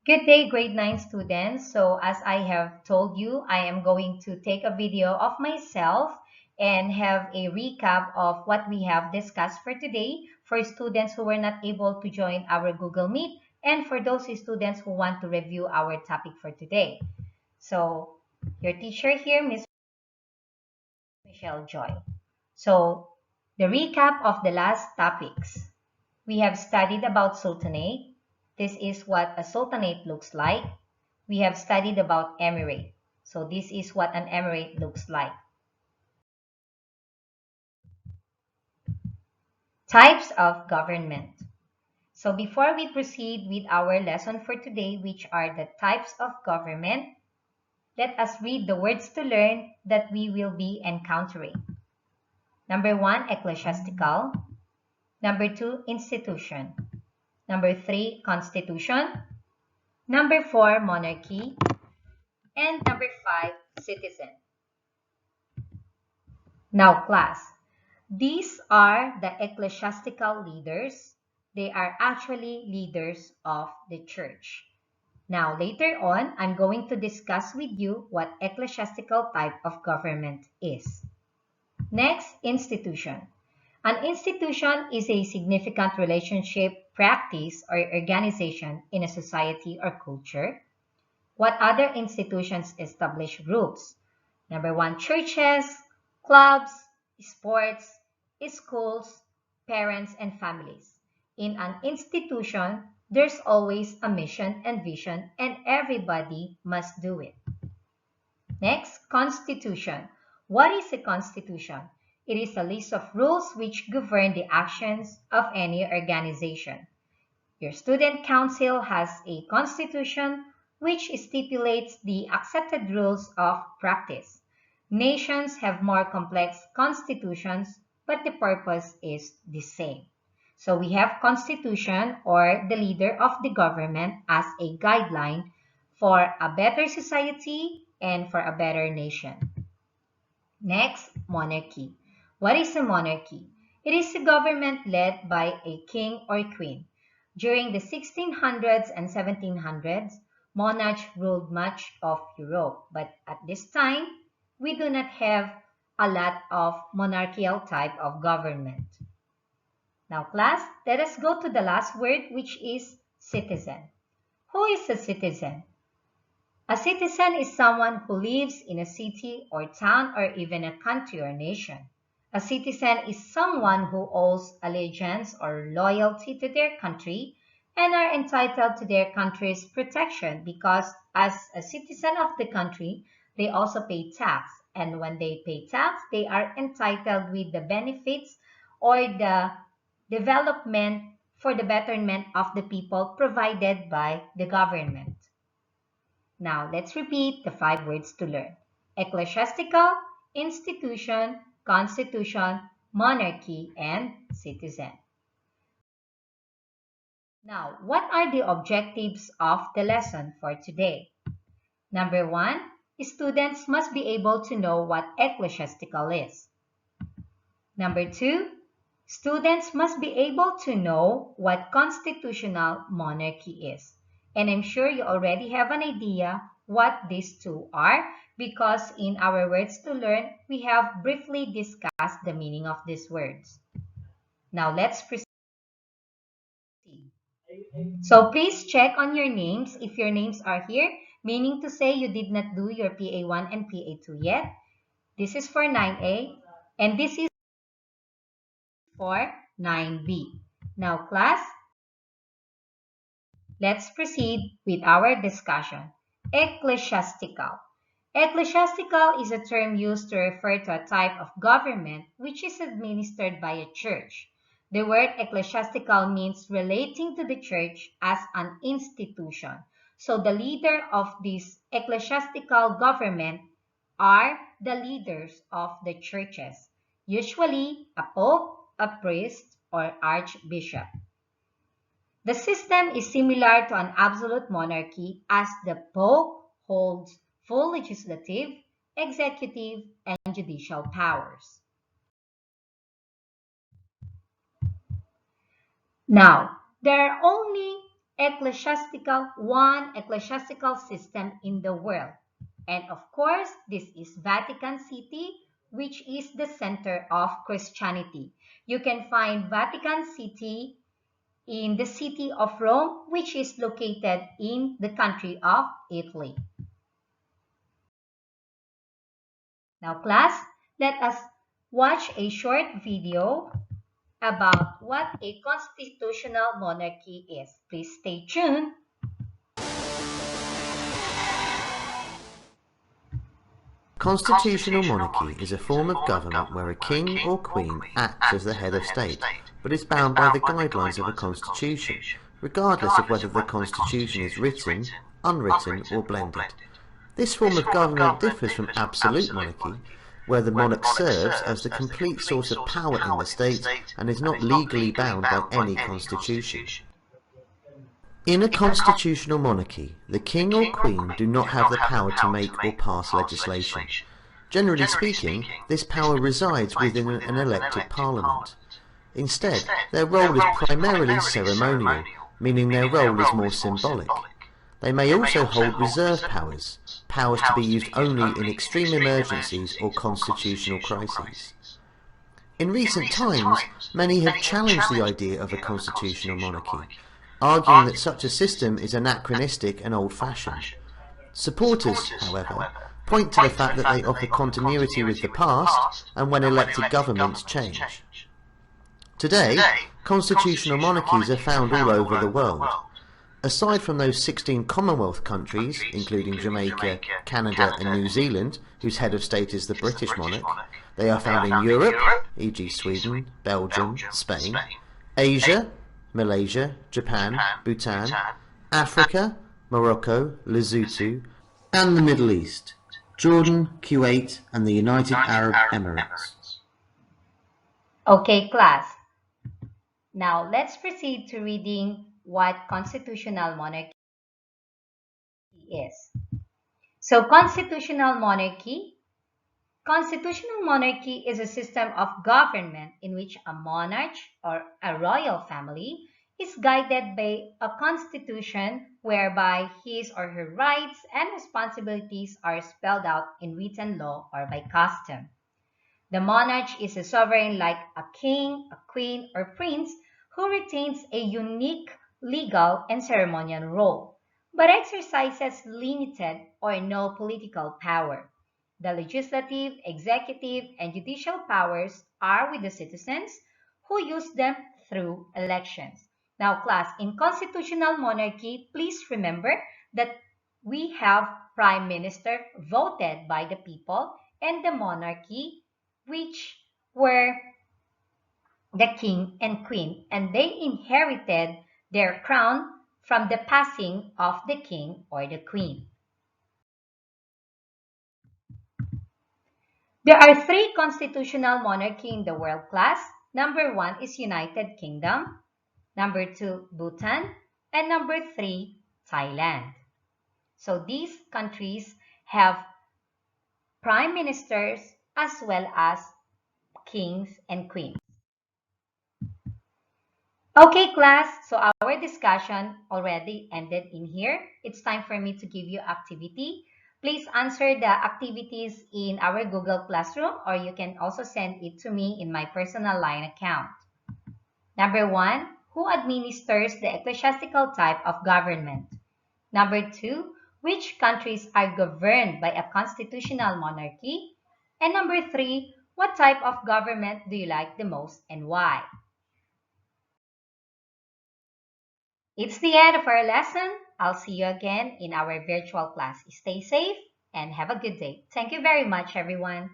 Good day, grade 9 students. So, as I have told you, I am going to take a video of myself and have a recap of what we have discussed for today for students who were not able to join our Google Meet and for those students who want to review our topic for today. So, your teacher here, Miss Michelle Joy. So, the recap of the last topics. We have studied about sultanate. This is what a sultanate looks like. We have studied about emirate. So this is what an emirate looks like. Types of government. So before we proceed with our lesson for today, which are the types of government, let us read the words to learn that we will be encountering. Number 1, ecclesiastical. Number 2, institution. Number 3, constitution. Number 4, monarchy. And number 5, citizen. Now, class, these are the ecclesiastical leaders. They are actually leaders of the church. Now, later on, I'm going to discuss with you what ecclesiastical type of government is. Next, institution. An institution is a significant relationship, practice, or organization in a society or culture. What other institutions establish rules? Number 1, churches, clubs, sports, schools, parents, and families. In an institution, there's always a mission and vision, and everybody must do it. Next, constitution. What is a constitution? It is a list of rules which govern the actions of any organization. Your student council has a constitution which stipulates the accepted rules of practice. Nations have more complex constitutions, but the purpose is the same. So we have constitution or the leader of the government as a guideline for a better society and for a better nation. Next, monarchy. What is a monarchy? It is a government led by a king or queen. During the 1600s and 1700s, monarchs ruled much of Europe, but at this time, we do not have a lot of monarchical type of government. Now, class, let us go to the last word, which is citizen. Who is a citizen? A citizen is someone who lives in a city or town or even a country or nation. A citizen is someone who owes allegiance or loyalty to their country and are entitled to their country's protection because as a citizen of the country, they also pay tax. And when they pay tax, they are entitled with the benefits or the development for the betterment of the people provided by the government. Now, let's repeat the 5 words to learn. Ecclesiastical, institution, constitution, monarchy, and citizen. Now, what are the objectives of the lesson for today? Number 1, students must be able to know what ecclesiastical is. Number 2, students must be able to know what constitutional monarchy is. And I'm sure you already have an idea what these two are because in our words to learn, we have briefly discussed the meaning of these words. Now let's proceed. So please check on your names if your names are here, meaning to say you did not do your PA1 and PA2 yet. This is for 9A and this is for 9B. Now class, let's proceed with our discussion. Ecclesiastical. Ecclesiastical is a term used to refer to a type of government which is administered by a church. The word ecclesiastical means relating to the church as an institution. So the leader of this ecclesiastical government are the leaders of the churches, usually a pope, a priest, or archbishop. The system is similar to an absolute monarchy as the Pope holds full legislative, executive, and judicial powers. Now, there are only one ecclesiastical system in the world. And of course, this is Vatican City, which is the center of Christianity. You can find Vatican City in the city of Rome, which is located in the country of Italy. Now, class, let us watch a short video about what a constitutional monarchy is. Please stay tuned. Constitutional monarchy is a form of government where a king or queen acts as the head of state, but is bound by the guidelines of a constitution, regardless of whether the constitution is written, unwritten, or blended. This form of government differs from absolute monarchy, where the monarch serves as the complete source of power in the state and is not legally bound by any constitution. In a constitutional monarchy, the king or queen do not have the power to make or pass legislation. Generally speaking, this power resides within an elected parliament. Instead, their role is primarily ceremonial, meaning their role is more symbolic. They may also hold reserve powers, powers to be used only in extreme emergencies or constitutional crises. In recent times, many have challenged the idea of a constitutional monarchy, arguing that such a system is anachronistic and old-fashioned. Supporters, however, point to the fact that they offer continuity with the past and when elected governments change. Today, constitutional monarchies are found all over the world. Aside from those 16 Commonwealth countries, including Jamaica, Canada and New Zealand, whose head of state is the British monarch, they are found in Europe, e.g. Sweden, Belgium, Spain, Asia, Malaysia, Japan, Bhutan, Africa, Morocco, Lesotho, and the Middle East, Jordan, Kuwait, and the United Arab Emirates. Okay, class. Now let's proceed to reading what constitutional monarchy is. So constitutional monarchy is a system of government in which a monarch or a royal family is guided by a constitution whereby his or her rights and responsibilities are spelled out in written law or by custom. The monarch is a sovereign like a king, a queen, or prince who retains a unique legal and ceremonial role, but exercises limited or no political power. The legislative, executive, and judicial powers are with the citizens who use them through elections. Now, class, in constitutional monarchy, please remember that we have prime minister voted by the people and the monarchy, which were the king and queen, and they inherited their crown from the passing of the king or the queen. There are three constitutional monarchy in the world, class. Number 1 is United Kingdom, number 2 Bhutan, and number 3 Thailand. So these countries have prime ministers as well as kings and queens. Okay, class, so our discussion already ended in here. It's time for me to give you activity. Please answer the activities in our Google Classroom, or you can also send it to me in my personal line account. Number 1, who administers the ecclesiastical type of government? Number 2, which countries are governed by a constitutional monarchy? And number 3, what type of government do you like the most and why? It's the end of our lesson. I'll see you again in our virtual class. Stay safe and have a good day. Thank you very much, everyone.